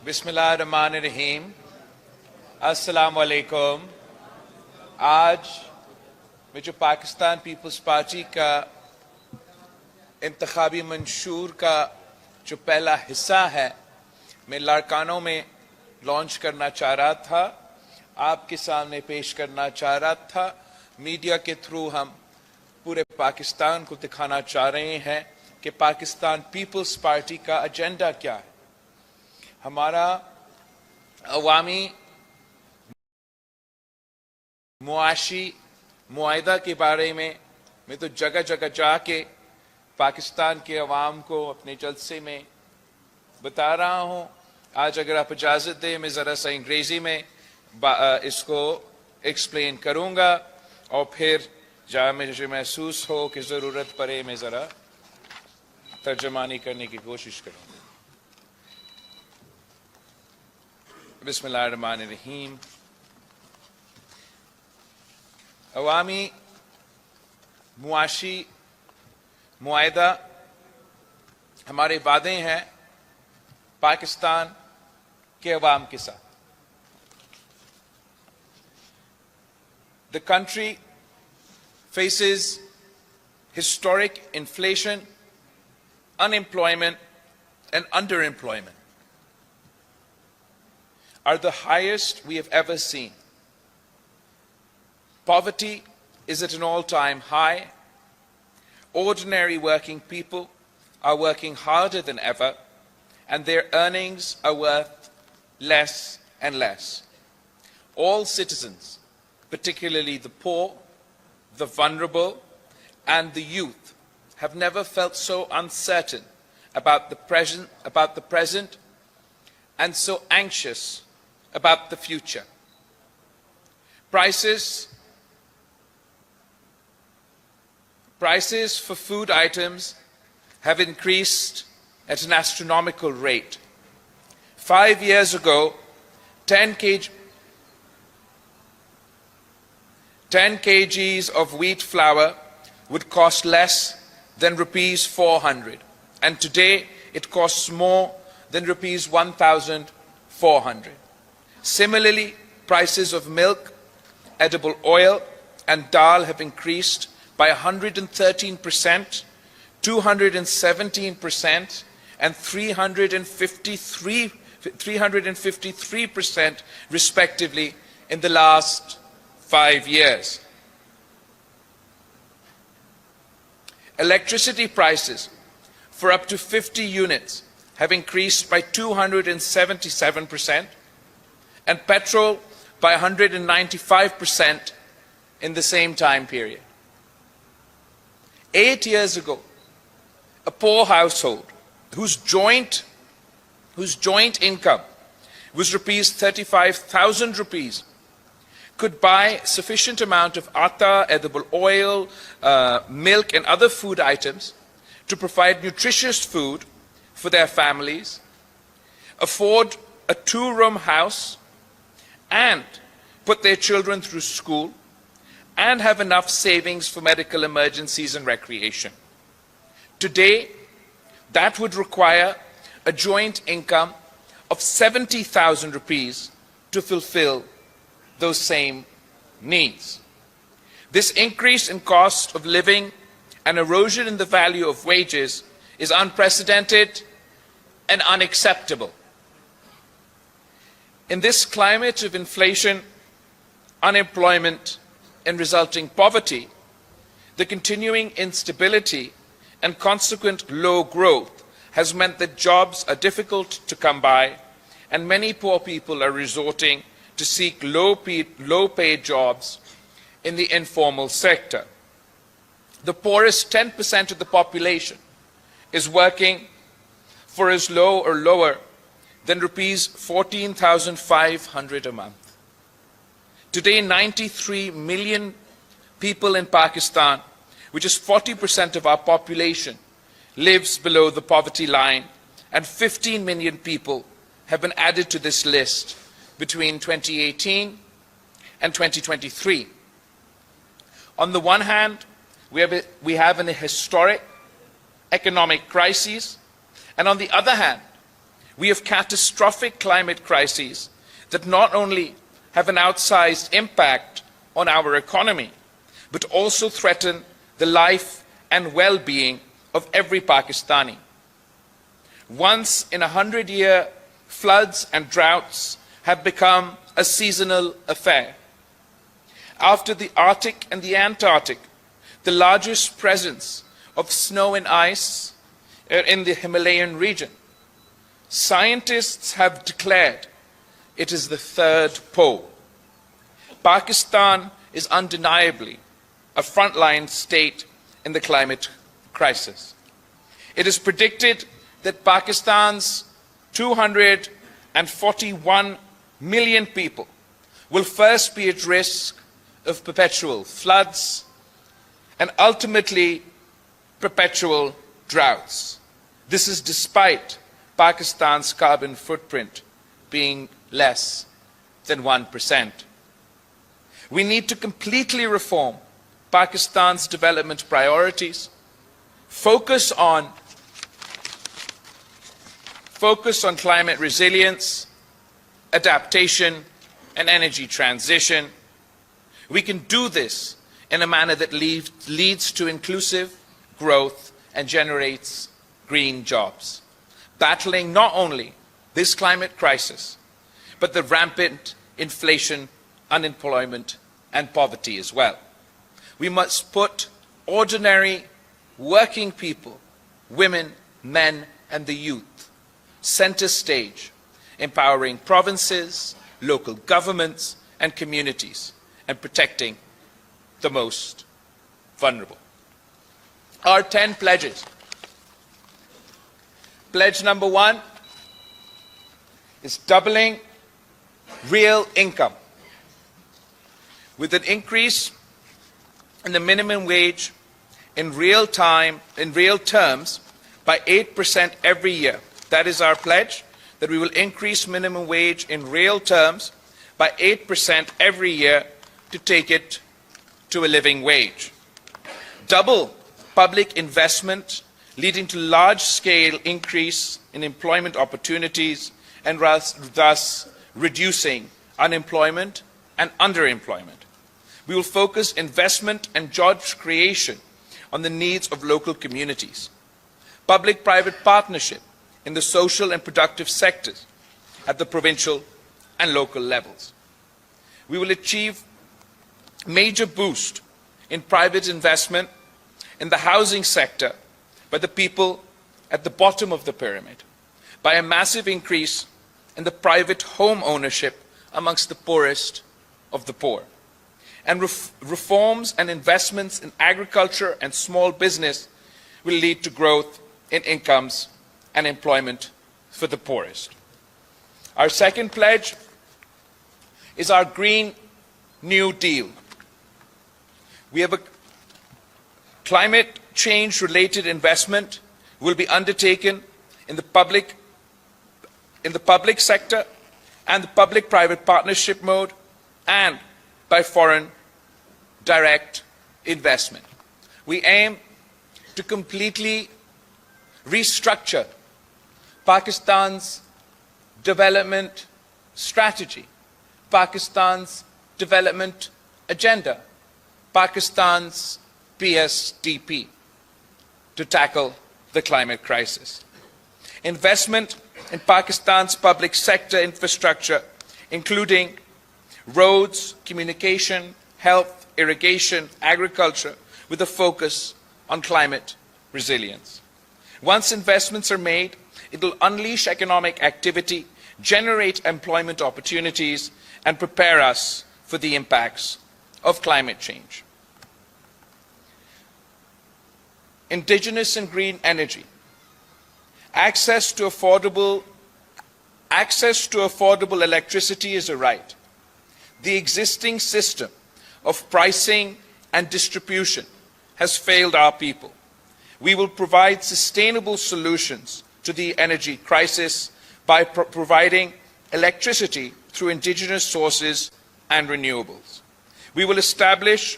بسم اللہ الرحمن الرحیم. السلام علیکم. آج میں جو پاکستان پیپلز پارٹی کا انتخابی منشور کا جو پہلا حصہ ہے میں لاڑکانوں میں لانچ کرنا چاہ رہا تھا، آپ کے سامنے پیش کرنا چاہ رہا تھا. میڈیا کے تھرو ہم پورے پاکستان کو دکھانا چاہ رہے ہیں کہ پاکستان پیپلز پارٹی کا ایجنڈا کیا ہے. ہمارا عوامی معاشی معاہدہ کے بارے میں تو جگہ جگہ جا کے پاکستان کے عوام کو اپنے جلسے میں بتا رہا ہوں. آج اگر آپ اجازت دیں میں ذرا سا انگریزی میں اس کو ایکسپلین کروں گا اور پھر جہاں مجھے محسوس ہو کہ ضرورت پڑے میں ذرا ترجمانی کرنے کی کوشش کروں گا. بسم اللہ الرحمن الرحیم. عوامی معاشی معاہدہ ہمارے وعدے ہیں پاکستان کے عوام کے ساتھ. The country faces historic inflation, unemployment, and underemployment are the highest we have ever seen. Poverty is at an all-time high. Ordinary working people are working harder than ever, and their earnings are worth less and less. All citizens, particularly the poor, the vulnerable, and the youth, have never felt so uncertain about the present and so anxious about the future. Prices for food items have increased at an astronomical rate. 5 years ago, 10 kgs of wheat flour would cost less than rupees 400, and today it costs more than rupees 1,400. Similarly, prices of milk, edible oil, and dal have increased by 113%, 217%, and 353% respectively in the last 5 years. Electricity prices for up to 50 units have increased by 277%, and petrol by 195% in the same time period. 8 years ago, a poor household whose joint income was rupees 35,000 rupees could buy sufficient amount of atta, edible oil, milk, and other food items to provide nutritious food for their families, afford a 2-room house, and put their children through school, and have enough savings for medical emergencies and recreation. Today, that would require a joint income of 70,000 rupees to fulfill those same needs. This increase in cost of living and erosion in the value of wages is unprecedented and unacceptable. In this climate of inflation, unemployment, and resulting poverty, the continuing instability and consequent low growth has meant that jobs are difficult to come by, and many poor people are resorting to seek low-paid jobs in the informal sector. The poorest 10% of the population is working for as low or lower than rupees 14,500 a month. Today, 93 million people in Pakistan, which is 40% of our population, lives below the poverty line, and 15 million people have been added to this list between 2018 and 2023. On the one hand, we have a historic economic crisis, and on the other hand, we have catastrophic climate crises that not only have an outsized impact on our economy, but also threaten the life and well-being of every Pakistani. Once in 100-year floods and droughts have become a seasonal affair. After the Arctic and the Antarctic, the largest presence of snow and ice in the Himalayan region, scientists have declared it is the third pole. Pakistan is undeniably a frontline state in the climate crisis. It is predicted that Pakistan's 241 million people will first be at risk of perpetual floods and ultimately perpetual droughts. This is despite Pakistan's carbon footprint being less than 1%. We need to completely reform Pakistan's development priorities, focus on climate resilience, adaptation, and energy transition. We can do this in a manner that leads to inclusive growth and generates green jobs, battling not only this climate crisis, but the rampant inflation, unemployment, and poverty as well. We must put ordinary working people, women, men, and the youth, center stage, empowering provinces, local governments, and communities, and protecting the most vulnerable. Our 10 pledges. Pledge number 1 is doubling real income, with an increase in the minimum wage in real terms by 8% every year. That is our pledge, that we will increase minimum wage in real terms by 8% every year to take it to a living wage. Double public investment, leading to large-scale increase in employment opportunities and thus reducing unemployment and underemployment. We will focus investment and job creation on the needs of local communities. Public-private partnership in the social and productive sectors at the provincial and local levels. We will achieve major boost in private investment in the housing sector by the people at the bottom of the pyramid, by a massive increase in the private home ownership amongst the poorest of the poor. And reforms and investments in agriculture and small business will lead to growth in incomes and employment for the poorest. Our second pledge is our Green New Deal. We have a climate change related investment will be undertaken in the public sector and the public-private partnership mode and by foreign direct investment. We aim to completely restructure Pakistan's development strategy, Pakistan's development agenda, Pakistan's PSDP, to tackle the climate crisis. Investment in Pakistan's public sector infrastructure, including roads, communication, health, irrigation, agriculture, with a focus on climate resilience. Once investments are made, it will unleash economic activity, generate employment opportunities, and prepare us for the impacts of climate change. Indigenous and green energy. Access to affordable electricity is a right. The existing system of pricing and distribution has failed our people. We will provide sustainable solutions to the energy crisis by providing electricity through indigenous sources and renewables. We will establish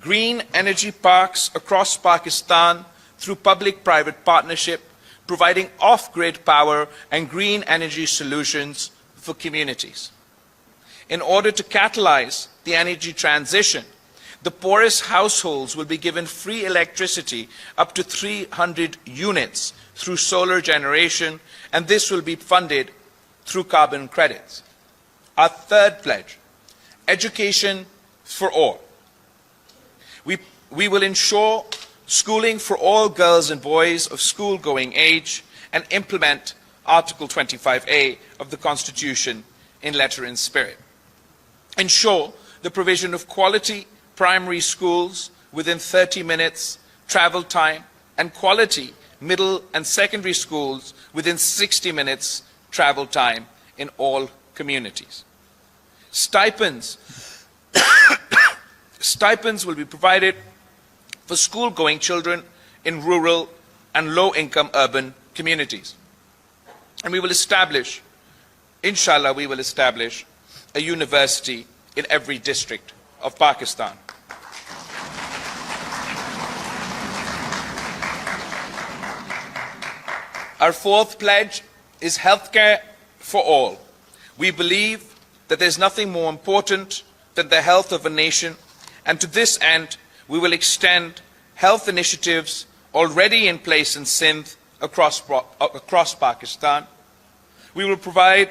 green energy parks across Pakistan through public-private partnership providing off-grid power and green energy solutions for communities. In order to catalyze the energy transition, the poorest households will be given free electricity up to 300 units through solar generation, and this will be funded through carbon credits. Our third pledge, education for all. We will ensure schooling for all girls and boys of school-going age and implement Article 25A of the Constitution in letter and spirit. Ensure the provision of quality primary schools within 30 minutes travel time and quality middle and secondary schools within 60 minutes travel time in all communities. Stipends will be provided for school-going children in rural and low-income urban communities. And we will establish, inshallah, we will establish a university in every district of Pakistan. Our fourth pledge is healthcare for all. We believe that there's nothing more important than the health of a nation, and to this end, we will extend health initiatives already in place in Sindh across Pakistan. We will provide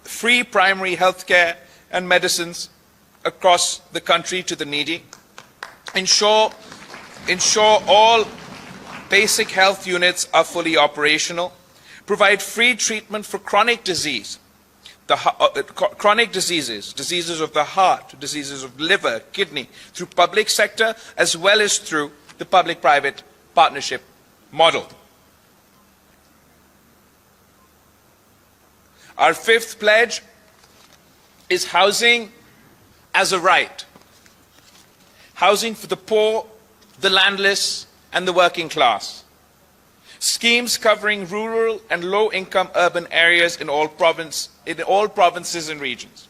free primary health care and medicines across the country to the needy. Ensure all basic health units are fully operational. Provide free treatment for chronic disease. Chronic diseases of the heart, diseases of liver, kidney, through public sector as well as through the public-private partnership model. Our fifth pledge is housing as a right. Housing for the poor, the landless, and the working class. Schemes covering rural and low-income urban areas in all provinces and regions,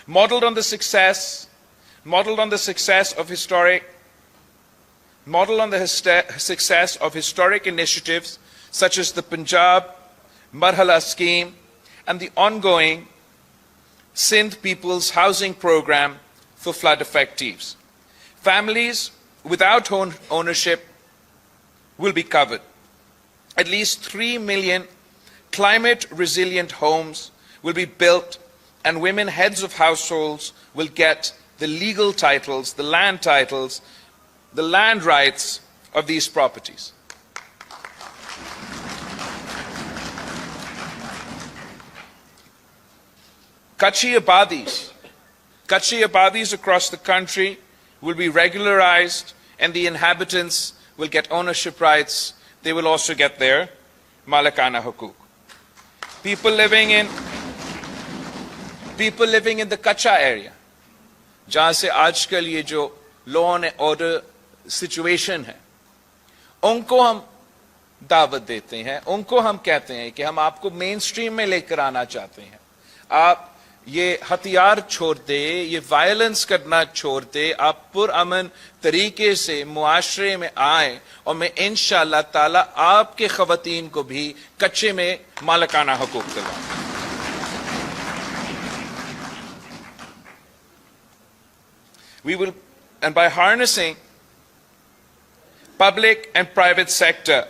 modeled on the success of historic initiatives such as the Punjab Marhala scheme and the ongoing Sindh People's Housing Program for flood effectives. Families without ownership will be covered. At least 3 million climate-resilient homes will be built, and women heads of households will get the legal titles, the land rights of these properties. Kachi abadis across the country will be regularized, and the inhabitants will get ownership rights. They will also get their Larkana hukuk. People living in the kacha area, जहाँ से आजकल ये जो law and order situation है, उनको हम दावत देते हैं, उनको हम कहते हैं कि हम आपको मेन स्ट्रीम में लेकर आना चाहते हैं. आप ये हथियार छोड़ दे, ये वायलेंस करना छोड़ दे, आप पुरअमन तरीके से मुआशरे में आए, और मैं इंशाअल्लाह ताला आपके खवातीन को भी कच्चे में मालिकाना हुकूक दिलाऊंगा. We will, and by harnessing public and private sector,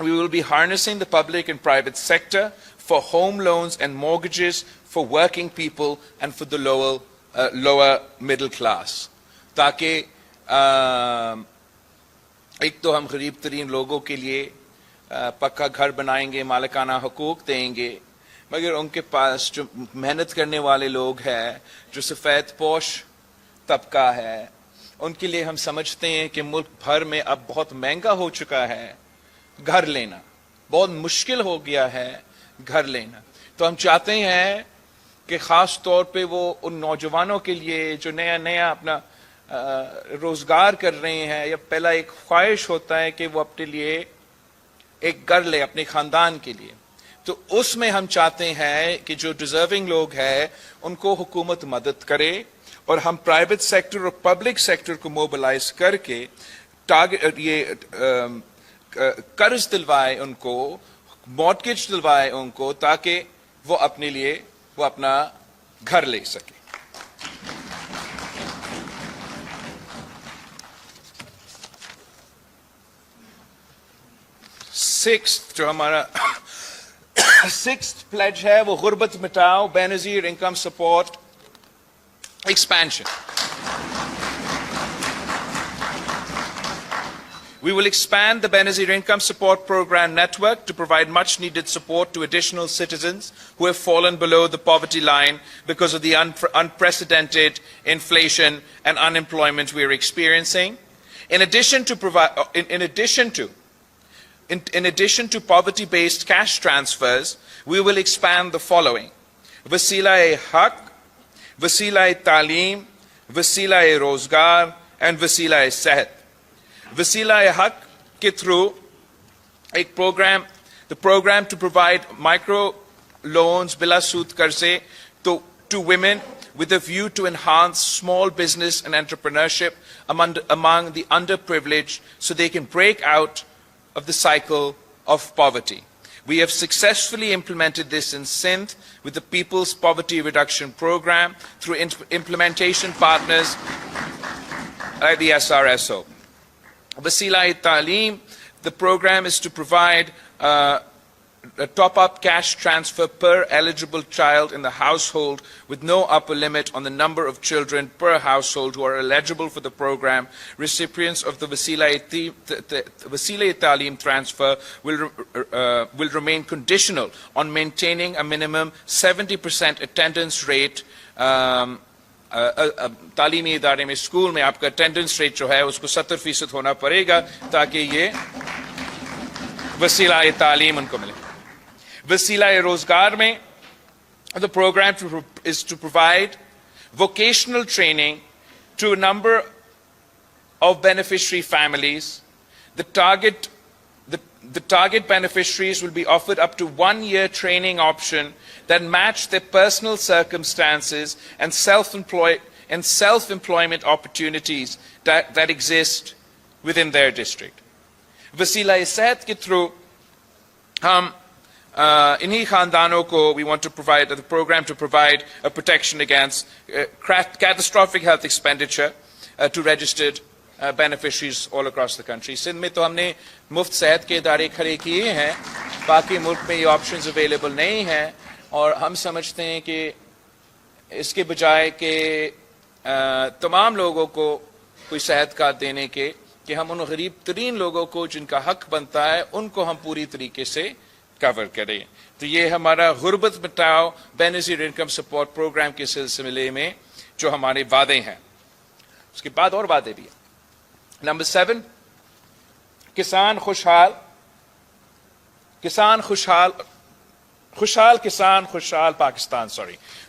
we will be harnessing the public and private sector for home loans and mortgages for working people and for the lower middle class. ताकि एक तो हम गरीब तरीन लोगों के लिए पक्का घर बनाएंगे, मालिकाना हुकूक देंगे, मगर उनके पास जो मेहनत करने वाले लोग हैं, जो सफ़ेद पोश तबका है, उनके लिए हम समझते हैं कि मुल्क भर में अब बहुत महंगा हो चुका है घर लेना, बहुत मुश्किल हो गया है घर लेना. तो हम चाहते हैं कि ख़ास तौर पे वो उन नौजवानों के लिए जो नया अपना रोज़गार कर रहे हैं, या पहला एक ख्वाहिश होता है कि वो अपने लिए एक घर ले अपने ख़ानदान के लिए, तो उसमें हम चाहते हैं कि जो डिज़र्विंग लोग हैं उनको हुकूमत मदद करे, और हम प्राइवेट सेक्टर और पब्लिक सेक्टर को मोबिलाइज करके قرض دلوائے ان کو, مارٹگیج دلوائے ان کو, تاکہ وہ اپنے لیے وہ اپنا گھر لے سکے. سکسth جو ہمارا سکسth پلیج ہے وہ غربت مٹاؤ, Benazir income support expansion. We will expand the Benazir Income Support Program network to provide much needed support to additional citizens who have fallen below the poverty line because of the unprecedented inflation and unemployment we are experiencing. In addition to poverty-based cash transfers, we will expand the following: Wasila-e-Haq, Wasila-e-Taaleem, Wasila-e-Rozgar, and Wasila-e-Sehat. Wasila-e-Haq ke through a program, the program to provide micro loans bila sood qarze to women with a view to enhance small business and entrepreneurship among the underprivileged so they can break out of the cycle of poverty. We have successfully implemented this in Sindh with the People's Poverty Reduction Program through implementation partners like the SRSO. Wasila-e-Taaleem, the program is to provide a top-up cash transfer per eligible child in the household with no upper limit on the number of children per household who are eligible for the program. Recipients of the Wasila-e-Taaleem transfer will remain conditional on maintaining a minimum 70% attendance rate. تعلیمی ادارے میں, school میں آپ کا attendance rate جو ہے اس کو 70% ہونا پڑے گا تاکہ یہ وسیلہ تعلیم ان کو ملے. وسیلہ روزگار میں the program is to provide vocational training to a number of beneficiary families. The target beneficiaries will be offered up to 1 year training option that match their personal circumstances and self-employment opportunities that exist within their district. Wasila-e-Sehat ke through hum inhi khandanon ko we want to provide the program to provide a protection against catastrophic health expenditure to registered beneficiaries all across the country. Sindh میں تو ہم نے مفت صحت کے ادارے کھڑے کیے ہیں, باقی ملک میں یہ آپشنز اویلیبل نہیں ہیں, اور ہم سمجھتے ہیں کہ اس کے بجائے کہ تمام لوگوں کو کوئی صحت کارڈ دینے کے, کہ ہم ان غریب ترین لوگوں کو جن کا حق بنتا ہے ان کو ہم پوری طریقے سے کور کریں. تو یہ ہمارا غربت مٹاؤ Benazir income support programme کے سلسلے میں جو ہمارے وعدے ہیں. اس کے بعد اور وعدے بھی ہیں. نمبر 7, کسان خوشحال پاکستان.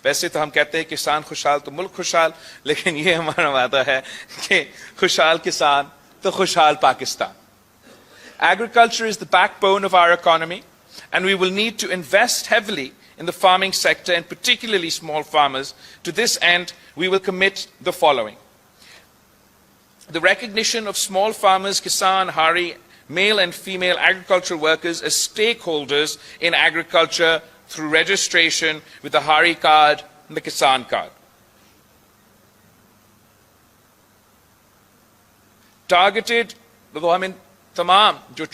ویسے تو ہم کہتے ہیں کسان خوشحال تو ملک خوشحال, لیکن یہ ہمارا وعدہ ہے کہ خوشحال کسان تو خوشحال Pakistan. Agriculture is the backbone of our economy, and we will need to invest heavily in the farming sector, and particularly small farmers. To this end, we will commit the following: the recognition of small farmers, Kisan, Hari, male and female agricultural workers as stakeholders in agriculture through registration with the Hari card and the Kisan card. Targeted, وہ ہمیں تمام جو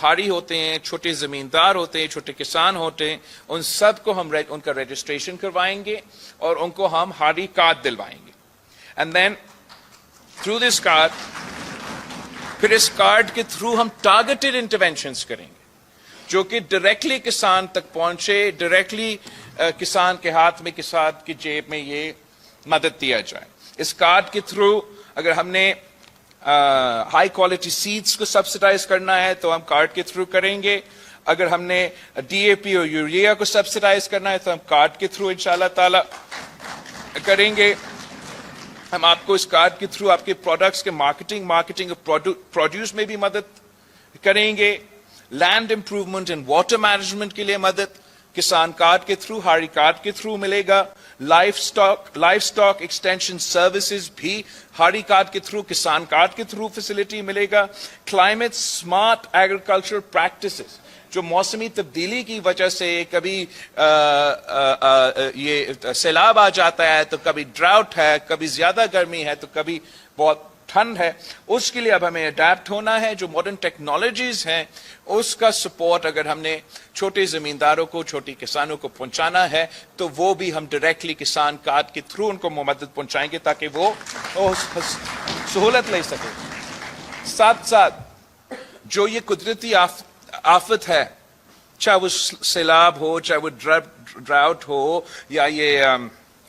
ہاری ہوتے ہیں, چھوٹے زمیندار ہوتے ہیں, چھوٹے کسان ہوتے ہیں, ان سب کو ہم ان کا رجسٹریشن کروائیں گے اور ان کو ہم ہاری کارڈ دلوائیں گے. And then through this card, پھر اس کارڈ کے تھرو ہم ٹارگیٹڈ انٹرونشنز کریں گے جو کہ ڈائریکٹلی کسان تک پہنچے, ڈائریکٹلی کسان کے ہاتھ میں, کسان کی جیب میں یہ مدد دیا جائے. اس کارڈ کے تھرو اگر ہم نے ہائی کوالٹی سیڈس کو سبسڈائز کرنا ہے تو ہم کارڈ کے تھرو کریں گے. اگر ہم نے ڈی اے پی اور یوریا کو سبسڈائز کرنا ہے تو ہم کارڈ کے تھرو انشاءاللہ تعالی کریں گے. ہم آپ کو اس کارڈ کے تھرو آپ کے پروڈکٹس کے مارکیٹنگ پروڈیوس میں بھی مدد کریں گے. Land improvement and water management کے لیے مدد کسان کارڈ کے تھرو, ہاری کارڈ کے تھرو ملے گا. لائف سٹاک ایکسٹینشن سروسز بھی ہاڑی کارڈ کے تھرو، کسان کارڈ کے تھرو فیسلٹی ملے گا. کلائمیٹ سمارٹ ایگریکلچر پریکٹسز، جو موسمی تبدیلی کی وجہ سے کبھی یہ سیلاب آ جاتا ہے تو کبھی ڈراؤٹ ہے، کبھی زیادہ گرمی ہے تو کبھی بہت ٹھنڈ ہے، اس کے لیے اب ہمیں اڈیپٹ ہونا ہے. جو ماڈرن ٹیکنالوجیز ہیں اس کا سپورٹ اگر ہم نے چھوٹے زمینداروں کو، چھوٹی کسانوں کو پہنچانا ہے تو وہ بھی ہم ڈائریکٹلی کسان کارڈ کے تھرو ان کو مدد پہنچائیں گے تاکہ وہ سہولت لے سکے. ساتھ ساتھ جو یہ قدرتی آفت ہے، چاہے وہ سیلاب ہو، چاہے وہ ڈراؤٹ ہو، یا یہ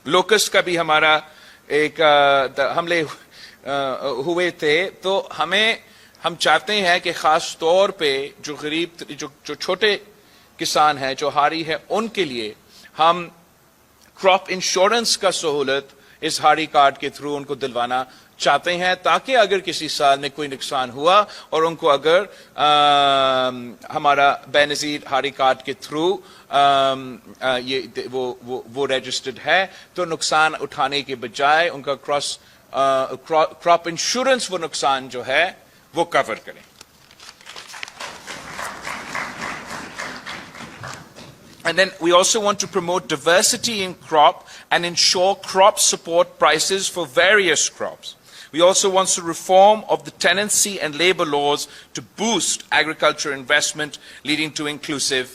لوکسٹ کا بھی ہمارا ایک حملے ہوئے تھے، تو ہم چاہتے ہیں کہ خاص طور پہ جو غریب، جو چھوٹے کسان ہیں، جو ہاری ہیں، ان کے لیے ہم کراپ انشورنس کا سہولت اس ہاڑی کارڈ کے تھرو ان کو دلوانا چاہتے ہیں، تاکہ اگر کسی سال میں کوئی نقصان ہوا اور ان کو اگر ہمارا بے نظیر ہاڑی کارڈ کے تھرو وہ رجسٹرڈ ہے تو نقصان اٹھانے کے بجائے ان کا کراپ انشورنس وہ نقصان جو ہے وہ کور کریں. And then we also want to promote diversity in crop and ensure crop support prices for various crops. We also want to reform of the tenancy and labor laws to boost agriculture investment, leading to inclusive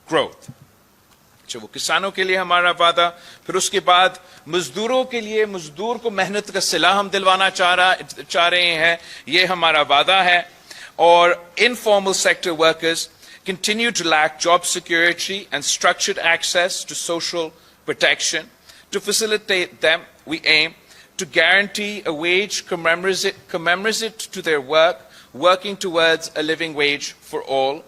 growth. وہ کسانوں کے لیے ہمارا وعدہ. پھر اس کے بعد مزدوروں کے لیے، مزدور کو محنت کا صلہ ہم دلوانا چاہ رہے ہیں، یہ ہمارا وعدہ ہے. اور informal sector workers continue to lack job security and structured access to social protection. To facilitate them, we aim to guarantee a wage commensurate to their work, working towards a living wage for all.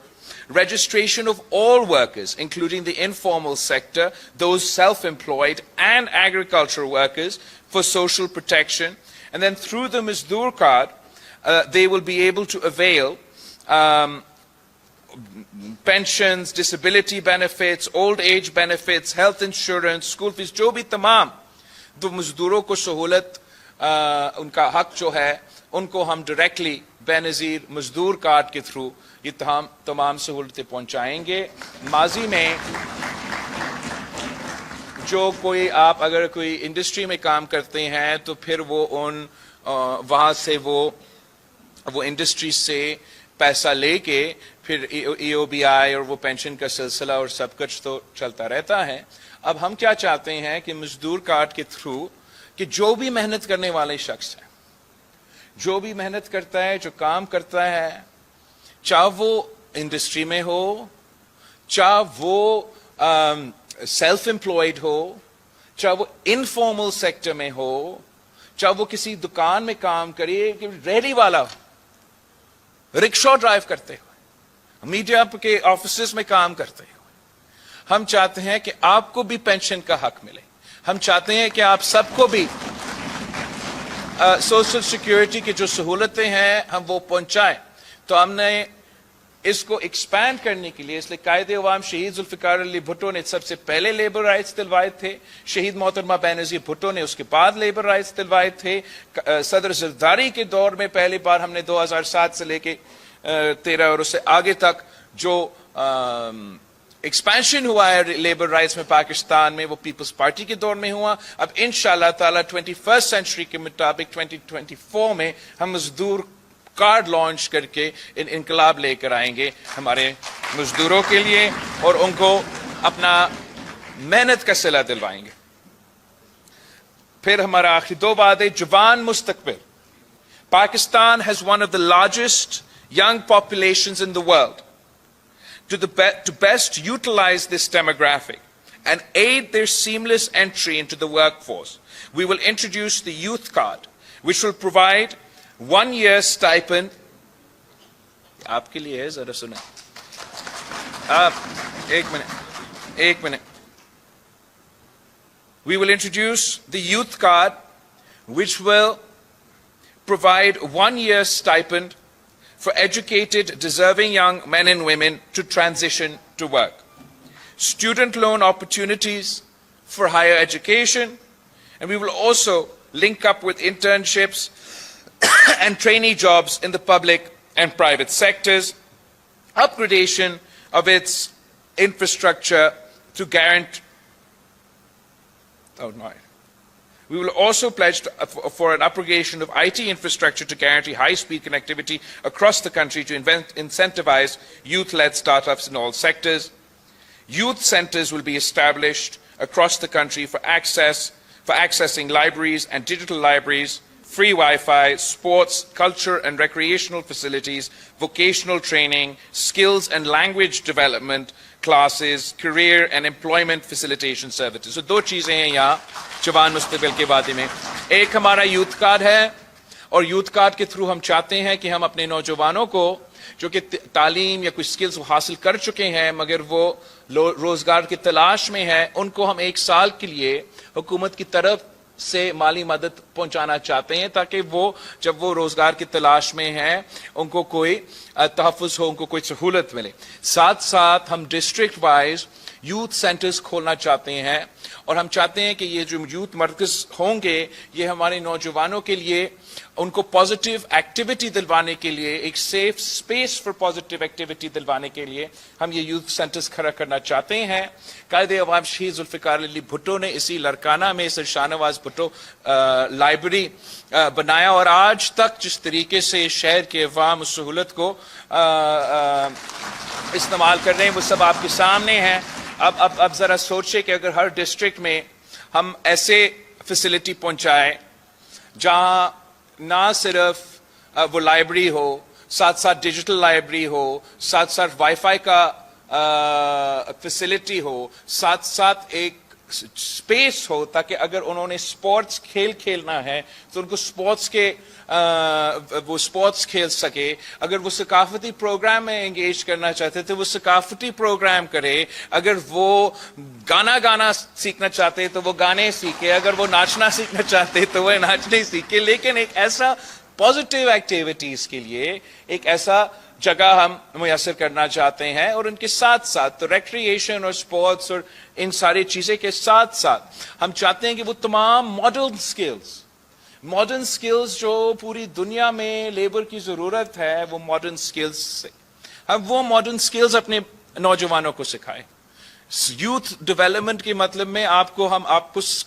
Registration of all workers, including the informal sector, those self-employed and agricultural workers, for social protection. And then through the Mazdoor card, they will be able to avail pensions, disability benefits, old age benefits, health insurance, school fees, جو بھی تمام دو مزدوروں کو سہولت ان کا حق جو ہے ان کو ہم ڈائریکٹلی بے نظیر مزدور کارڈ کے تھرو یہ تمام سہولتیں پہنچائیں گے. ماضی میں جو آپ اگر کوئی انڈسٹری میں کام کرتے ہیں تو پھر وہ وہاں سے وہ انڈسٹری سے پیسہ لے کے پھر ای او بی آئی اور وہ پینشن کا سلسلہ اور سب کچھ تو چلتا رہتا ہے. اب ہم کیا چاہتے ہیں کہ مزدور کارڈ کے تھرو کہ جو بھی محنت کرنے والے شخص ہے، جو بھی محنت کرتا ہے، جو کام کرتا ہے، چاہے وہ انڈسٹری میں ہو، چاہے وہ سیلف امپلائڈ ہو، چاہے وہ انفارمل سیکٹر میں ہو، چاہے وہ کسی دکان میں کام کرے، ریڑھی والا ہو، رکشا ڈرائیو کرتے ہوئے، میڈیا کے آفیسز میں کام کرتے ہوئے، ہم چاہتے ہیں کہ آپ کو بھی پینشن کا حق ملے. ہم چاہتے ہیں کہ آپ سب کو بھی سوشل سیکیورٹی کی جو سہولتیں ہیں ہم وہ پہنچائیں. تو ہم نے اس کو ایکسپینڈ کرنے کے لیے، اس لیے قائد عوام شہید ذوالفقار علی بھٹو نے سب سے پہلے لیبر رائٹس دلوائے تھے، شہید محترمہ بینظیر بھٹو نے اس کے بعد لیبر رائٹس دلوائے تھے. صدر زرداری کے دور میں پہلی بار ہم نے 2007 سے لے کے 13 اور اس سے آگے تک جو ایکسپینشن ہوا ہے لیبر رائٹس میں پاکستان میں، وہ پیپلز پارٹی کے دور میں ہوا. اب انشاءاللہ تعالی 21st سینچری کے مطابق 2024 میں ہم مزدور کارڈ لانچ کر کے انقلاب لے کر آئیں گے ہمارے مزدوروں کے لیے اور ان کو اپنا محنت کا صلہ دلوائیں گے. پھر ہمارا آخری دو باتیں. جوان مستقبل. Pakistan has one of the largest young populations in the world. To best utilize this demographic and aid their seamless entry into the workforce, we will introduce the Youth Card, which will provide 1 year stipend. آپ کے لیے ہے، ذرا سنیں. آپ ایک minute. We will introduce the Youth Card, which will provide 1 year stipend for educated, deserving young men and women to transition to work. Student loan opportunities for higher education, and we will also link up with internships and trainee jobs in the public and private sectors, upgradation of its infrastructure to guarantee. We will also pledge for an upgradation of IT infrastructure to guarantee high-speed connectivity across the country to incentivize youth-led startups in all sectors. Youth centers will be established across the country for accessing libraries and digital libraries, free Wi-Fi, sports, culture and recreational facilities, vocational training, skills and language development classes, career and employment facilitation services. So دو چیزیں ہیں یہاں جوان مستقبل کے وعدے میں. ایک ہمارا یوتھ کارڈ ہے, اور یوتھ کارڈ کے تھرو ہم چاہتے ہیں کہ ہم اپنے نوجوانوں کو جو کہ تعلیم یا کچھ سکلز حاصل کر چکے ہیں مگر وہ روزگار کی تلاش میں ہے, ان کو ہم 1 سال کے لیے حکومت کی طرف سے مالی مدد پہنچانا چاہتے ہیں تاکہ وہ جب وہ روزگار کی تلاش میں ہیں ان کو کوئی تحفظ ہو, ان کو کوئی سہولت ملے. ساتھ ساتھ ہم ڈسٹرکٹ وائز یوتھ سینٹرز کھولنا چاہتے ہیں, اور ہم چاہتے ہیں کہ یہ جو یوتھ مرکز ہوں گے یہ ہمارے نوجوانوں کے لیے ان کو پازیٹیو ایکٹیویٹی دلوانے کے لیے, ایک safe space for positive activity دلوانے کے لیے ہم یہ یوتھ سینٹرز کھڑا کرنا چاہتے ہیں. قائد عوام شہید ذوالفقار علی بھٹو نے اسی لاڑکانہ میں سر شاہ نواز بھٹو لائبریری بنایا, اور آج تک جس طریقے سے شہر کے عوام اس سہولت کو استعمال کر رہے ہیں وہ سب آپ کے سامنے ہیں. اب ذرا سوچیں کہ اگر ہر ڈسٹرکٹ میں ہم ایسے فیسلٹی پہنچائیں جہاں نہ صرف وہ لائبریری ہو, ساتھ ساتھ ڈیجیٹل لائبریری ہو, ساتھ ساتھ وائی فائی کا فیسلٹی ہو, ساتھ ساتھ ایک اسپیس ہو تاکہ اگر انہوں نے اسپورٹس کھیلنا ہے تو ان کو وہ اسپورٹس کھیل سکے, اگر وہ ثقافتی پروگرام میں انگیج کرنا چاہتے تو وہ ثقافتی پروگرام کرے, اگر وہ گانا سیکھنا چاہتے تو وہ گانے سیکھے, اگر وہ ناچنا سیکھنا چاہتے تو وہ ناچنے سیکھے. لیکن ایک ایسا پازیٹیو ایکٹیویٹیز کے لیے ایک ایسا جگہ ہم میسر کرنا چاہتے ہیں, اور ان کے ساتھ ساتھ تو ریکریشن اور سپورٹس اور ان ساری چیزیں کے ساتھ ساتھ ہم چاہتے ہیں کہ وہ تمام ماڈرن سکلز جو پوری دنیا میں لیبر کی ضرورت ہے وہ ماڈرن سکلز سے ہم وہ ماڈرن سکلز اپنے نوجوانوں کو سکھائیں. یوتھ ڈیولپمنٹ کے مطلب میں آپ کو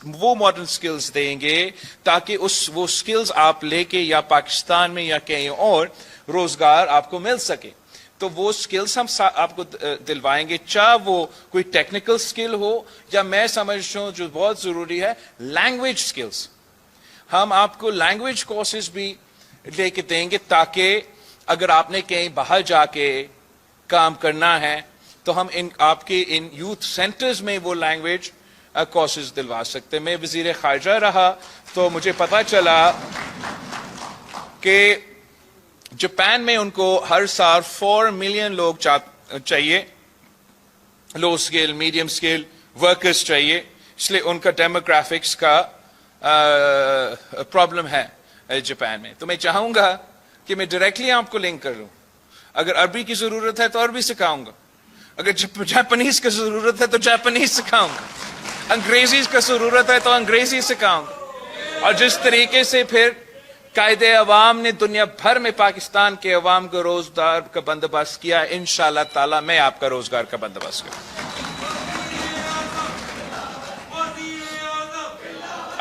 وہ ماڈرن سکلز دیں گے تاکہ وہ سکلز آپ لے کے یا پاکستان میں یا کہیں اور روزگار آپ کو مل سکے. تو وہ سکلز ہم آپ کو دلوائیں گے, چاہے وہ کوئی ٹیکنیکل سکل ہو یا میں سمجھتا ہوں جو بہت ضروری ہے لینگویج سکلز. ہم آپ کو لینگویج کورسز بھی لے کے دیں گے تاکہ اگر آپ نے کہیں باہر جا کے کام کرنا ہے تو ہم آپ کے ان یوتھ سینٹرز میں وہ لینگویج کورسز دلوا سکتے. میں وزیر خارجہ رہا تو مجھے پتا چلا کہ جاپان میں ان کو ہر سال 4 ملین لوگ چاہیے, لو اسکل میڈیم اسکل ورکرز چاہیے, اس لیے ان کا ڈیموگرافکس کا پرابلم ہے جاپان میں. تو میں چاہوں گا کہ میں ڈائریکٹلی آپ کو لنک کر لوں. اگر عربی کی ضرورت ہے تو عربی سکھاؤں گا, اگر جاپانیز کی ضرورت ہے تو جاپانیز سکھاؤں گا, انگریزی کا ضرورت ہے تو انگریزی سکھاؤں گا. اور جس طریقے سے پھر قائد عوام نے دنیا بھر میں پاکستان کے عوام کو روزگار کا بندوبست کیا, انشاءاللہ تعالی میں آپ کا روزگار کا بندوبست کروں.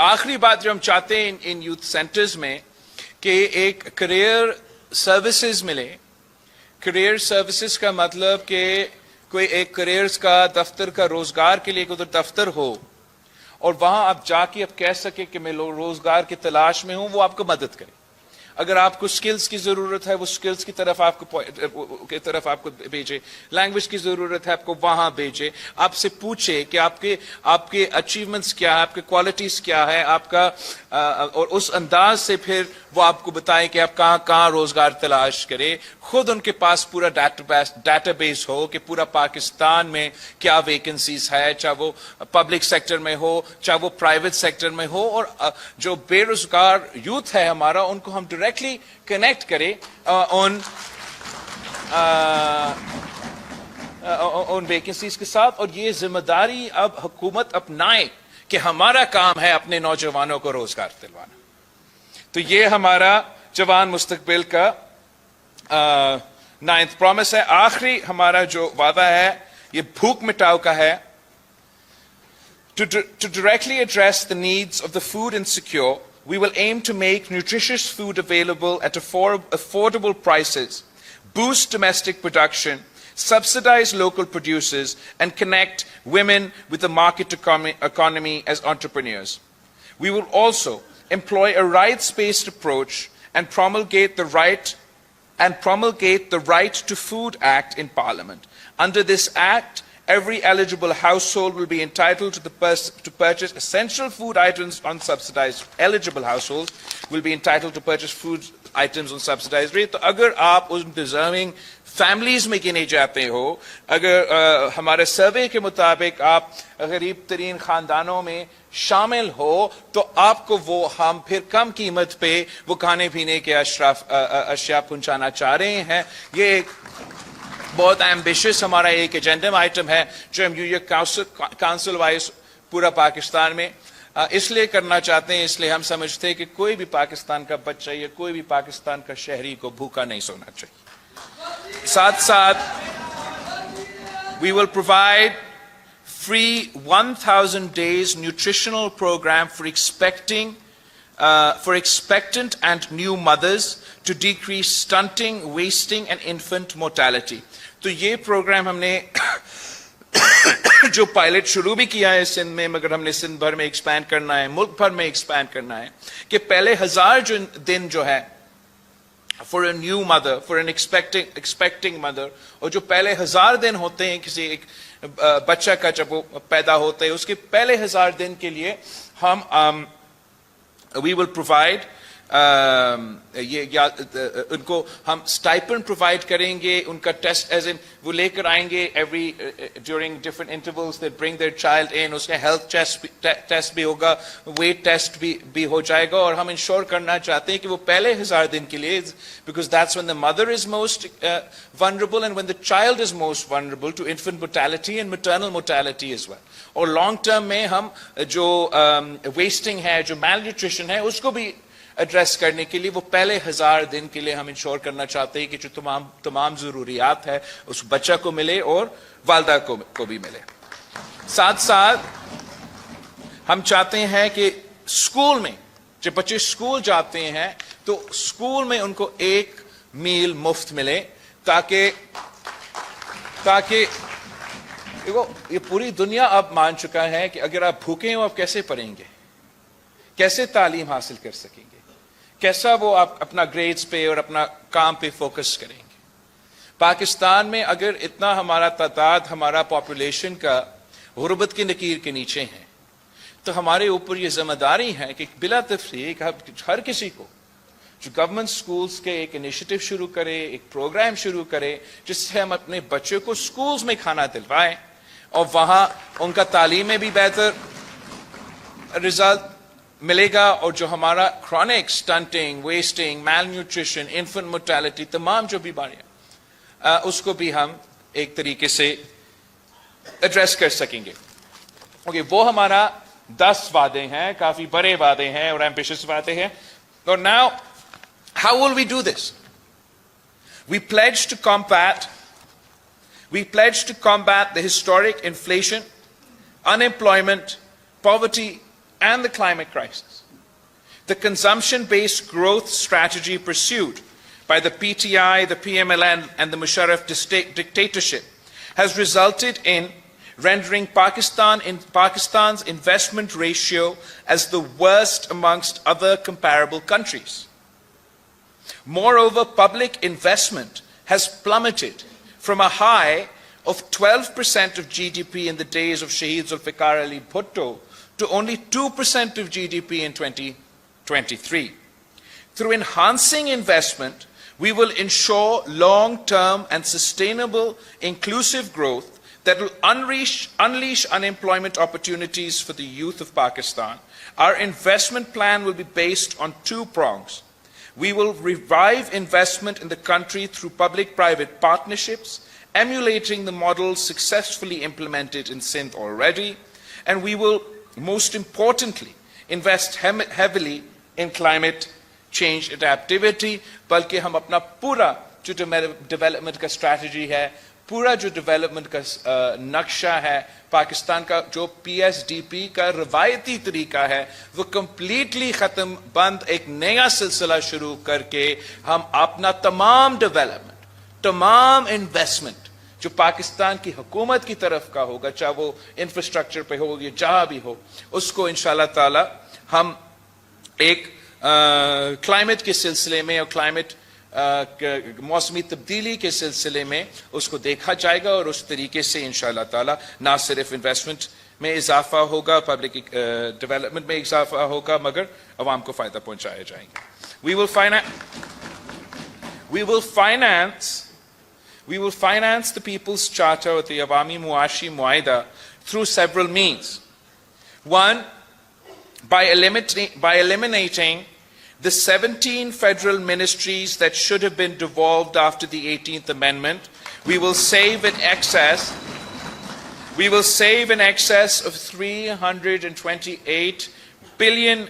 آخری بات جو ہم چاہتے ہیں ان یوتھ سینٹرز میں کہ ایک کریئر سروسز ملے. کریئر سروسز کا مطلب کہ کوئی ایک کریئرز کا دفتر کا روزگار کے لیے کوئی دفتر ہو اور وہاں آپ جا کے آپ کہہ سکیں کہ میں روزگار کی تلاش میں ہوں, وہ آپ کو مدد کرے. اگر آپ کو سکلز کی ضرورت ہے وہ سکلز کی طرف آپ کو بھیجے, لینگویج کی ضرورت ہے آپ کو وہاں بھیجے, آپ سے پوچھے کہ آپ کے اچیومنٹس کیا ہے, آپ کے کوالٹیز کیا ہے آپ کا, اور اس انداز سے پھر وہ آپ کو بتائیں کہ آپ کہاں روزگار تلاش کرے. خود ان کے پاس پورا ڈیٹا بیس ہو کہ پورا پاکستان میں کیا ویکنسیز ہے, چاہے وہ پبلک سیکٹر میں ہو چاہے وہ پرائیویٹ سیکٹر میں ہو, اور جو بے روزگار یوتھ ہے ہمارا ان کو ہم ڈائریکٹلی کنیکٹ کرے ان ویکنسیز کے ساتھ. اور یہ ذمہ داری اب حکومت اپنائے کہ ہمارا کام ہے اپنے نوجوانوں کو روزگار دلوانا. تو یہ ہمارا جوان مستقبل کا 9th پرومس ہے. آخری ہمارا جو وعدہ ہے یہ بھوک مٹاؤ کا ہے. To directly address the needs of the food insecure, we will aim to make nutritious food available at affordable prices, boost domestic production, subsidize local producers, and connect women with the market economy as entrepreneurs. We will also employ a rights-based approach and promulgate the Right to Food Act in Parliament. Under this act, every eligible household will be entitled to purchase essential food items on subsidized. Eligible households will be entitled to purchase food items on subsidized rate. تو اگر آپ ان deserving families میں گنے جاتے ہو, اگر ہمارے survey کے مطابق آپ غریب ترین خاندانوں میں شامل ہو, تو آپ کو وہ ہم پھر کم قیمت پہ وہ کھانے پینے کے اشیاء پہنچانا چاہ رہے ہیں. یہ ایک بہت ایمبیشس ہمارا ایک ایجنڈم آئٹم ہے جو ہم یو کاؤنسل وائز پورا پاکستان میں اس لیے کرنا چاہتے ہیں, اس لیے ہم سمجھتے ہیں کہ کوئی بھی پاکستان کا بچہ یا کوئی بھی پاکستان کا شہری کو بھوکا نہیں سونا چاہیے. ساتھ ساتھ we will provide free 1000 days nutritional program for expectant and new mothers to decrease stunting, wasting and infant mortality. تو یہ پروگرام ہم نے جو پائلٹ شروع بھی کیا ہے سندھ میں, مگر ہم نے سندھ بھر میں ایکسپینڈ کرنا ہے, ملک بھر میں ایکسپینڈ کرنا ہے, کہ پہلے 1000 دن جو ہے for a new mother, for an expecting mother, اور جو پہلے 1000 دن ہوتے ہیں کسی ایک بچہ کا جب وہ پیدا ہوتا ہے, اس کے پہلے 1000 دن کے لیے ہم we will provide ان کو ہم اسٹائپنڈ پرووائڈ کریں گے. ان کا ٹیسٹ ایز ان وہ لے کر آئیں گے every during different intervals they bring their child in, اس کا ہیلتھ ٹیسٹ بھی ہوگا, ویٹ ٹیسٹ بھی ہو جائے گا. اور ہم انشور کرنا چاہتے ہیں کہ وہ پہلے 1000 دن کے لیے, because that's when the mother is most vulnerable and when the child is most vulnerable to infant mortality and maternal mortality as well. اور لانگ ٹرم میں ہم جو ویسٹنگ ہے, جو میل نیوٹریشن ہے, اس کو بھی ایڈریس کرنے کے لیے وہ پہلے 1000 دن کے لیے ہم انشور کرنا چاہتے ہیں کہ جو تمام ضروریات ہے اس بچہ کو ملے اور والدہ کو بھی ملے. ساتھ ساتھ ہم چاہتے ہیں کہ اسکول میں جب بچے اسکول جاتے ہیں تو اسکول میں ان کو ایک میل مفت ملے, تاکہ دیکھو یہ پوری دنیا اب مان چکا ہے کہ اگر آپ بھوکے ہو آپ کیسے پڑھیں گے, کیسے تعلیم حاصل کر سکیں گے, کیسا وہ آپ اپنا گریڈز پہ اور اپنا کام پہ فوکس کریں گے. پاکستان میں اگر اتنا ہمارا تعداد, ہمارا پاپولیشن کا غربت کی نکیر کے نیچے ہے, تو ہمارے اوپر یہ ذمہ داری ہے کہ بلا تفریق ہر کسی کو جو گورنمنٹ سکولز کے ایک انیشیٹو شروع کرے, ایک پروگرام شروع کرے جس سے ہم اپنے بچوں کو سکولز میں کھانا دلوائیں اور وہاں ان کا تعلیم میں بھی بہتر رزلٹ ملے گا, اور جو ہمارا کرونک سٹنٹنگ, ویسٹنگ, میل نیوٹریشن, انفنٹ مورٹیلٹی, تمام جو بیماریاں اس کو بھی ہم ایک طریقے سے ایڈریس کر سکیں گے. اوکے, وہ ہمارا 10 وعدے ہیں, کافی بڑے وعدے ہیں اور ایمبیشس وعدے ہیں. اور now how will we do this? We pledge to combat the historic inflation, unemployment, poverty, and the climate crisis. The consumption-based growth strategy pursued by the PTI, the PMLN, and the Musharraf dictatorship has resulted in rendering Pakistan's investment ratio as the worst amongst other comparable countries. Moreover, public investment has plummeted from a high of 12% of GDP in the days of Shaheed Zulfikar Ali Bhutto to only 2% of GDP in 2023. Through enhancing investment, we will ensure long-term and sustainable inclusive growth that will unleash unemployment opportunities for the youth of Pakistan. Our investment plan will be based on 2 prongs. We will revive investment in the country through public-private partnerships, emulating the models successfully implemented in Sindh already, and we will most importantly, invest heavily in climate change adaptivity, बल्कि हम अपना पूरा जो development का strategy है, पूरा जो development का नक्शा है, पाकिस्तान का जो PSDP का रवायती तरीका है, वो कंप्लीटली खत्म, बंद, एक नया सिलसिला शुरू करके हम अपना तमाम डेवलपमेंट, तमाम इन्वेस्टमेंट जो पाकिस्तान की हुकूमत की तरफ का होगा, चाहे वो इंफ्रास्ट्रक्चर पे हो या जहां भी हो, उसको इंशाल्लाह ताला हम एक क्लाइमेट के सिलसिले में और क्लाइमेट मौसमी तब्दीली के सिलसिले में उसको देखा जाएगा, और उस तरीके से इंशाल्लाह ताला ना सिर्फ इन्वेस्टमेंट में इजाफा होगा, पब्लिक डेवलपमेंट में इजाफा होगा, मगर अवाम को फायदा पहुंचाया जाएगा. We will finance the People's Charter or the Awami Muashi Muaida through several means. One, by eliminating the 17 federal ministries that should have been devolved after the 18th Amendment. We will save in excess of 328 billion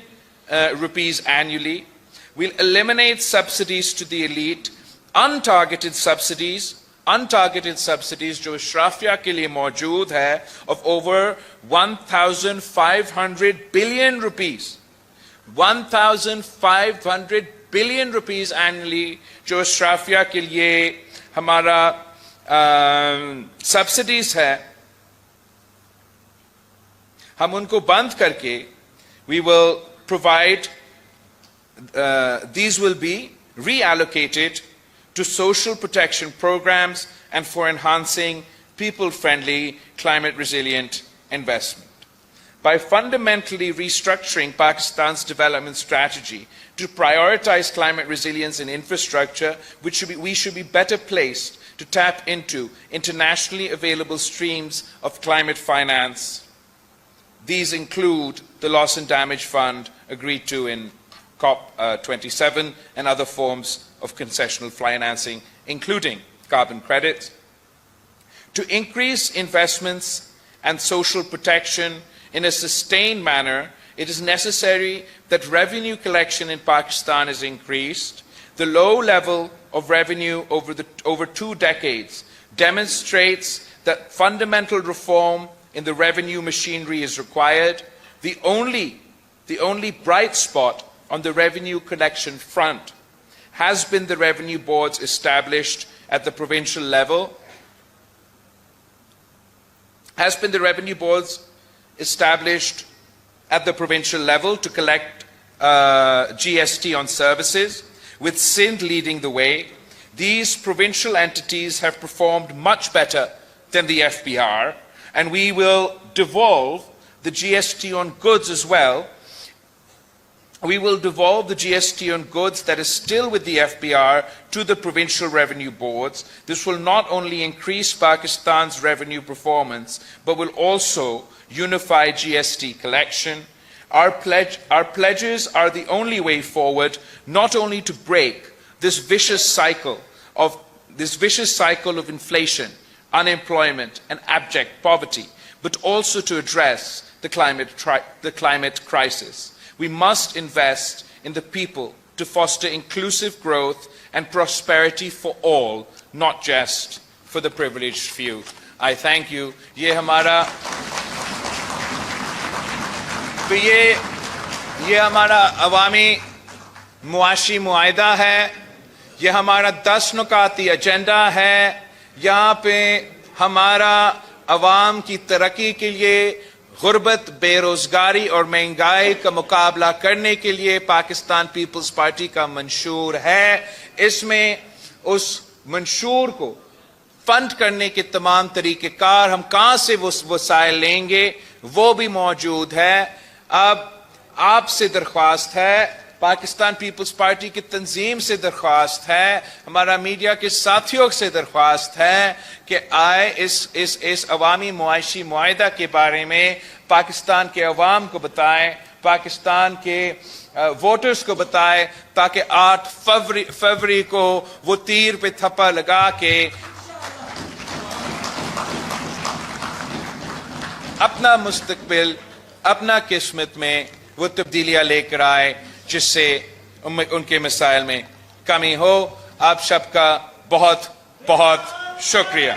rupees annually. We'll eliminate subsidies to the elite, untargeted subsidies जो शराफिया के लिए मौजूद है, of over 1,500 billion rupees. 1,500 billion rupees annually जो शराफिया के लिए हमारा subsidies है, हम उनको बंद करके we will provide, these will be reallocated to social protection programs and for enhancing people-friendly, climate-resilient investment. By fundamentally restructuring Pakistan's development strategy to prioritize climate resilience and infrastructure, we should be better placed to tap into internationally available streams of climate finance. These include the Loss and Damage Fund agreed to in COP27 and other forms of concessional financing, including carbon credits. To increase investments and social protection in a sustained manner, it is necessary that revenue collection in Pakistan is increased. The low level of revenue over 2 decades demonstrates that fundamental reform in the revenue machinery is required. The only bright spot on the revenue collection front has been the revenue boards established at the provincial level. To collect GST on services, with Sindh leading the way. These provincial entities have performed much better than the FBR, and we will devolve the GST on goods as well. We will devolve the GST on goods that is still with the FBR to the provincial revenue boards. This will not only increase Pakistan's revenue performance, but will also unify GST collection. Our pledges are the only way forward, not only to break this vicious cycle of inflation, unemployment, and abject poverty, but also to address the climate crisis. We must invest in the people to foster inclusive growth and prosperity for all, not just for the privileged few. I thank you. ये हमारा अवामी मुआशी मुआहिदा है, ये हमारा 10 नुकाती agenda है. यहाँ पे हमारा अवाम की तरक्की के लिए, गुर्बत, बेरोजगारी और महंगाई का मुकाबला करने के लिए पाकिस्तान पीपल्स पार्टी का मंशूर है. इसमें उस मंशूर को फंड करने के तमाम तरीक़ेकार, हम कहाँ से वो वसाइल लेंगे, वो भी मौजूद है. अब आपसे दरख्वास्त है, पाकिस्तान पीपल्स पार्टी की तंजीम से दरख्वास्त है, हमारा मीडिया के साथियों से दरख्वास्त है कि आए इस अवामी मुआशी मुआहिदा के बारे में पाकिस्तान के अवाम को बताएं, पाकिस्तान के वोटर्स को बताएं, ताकि 8 फरवरी को वो तीर पे थप्पा लगा के अपना मुस्तकबिल اپنا قسمت میں وہ تبدیلیاں لے کر آئے جس سے ان کے مسائل میں کمی ہو. آپ سب کا بہت بہت شکریہ.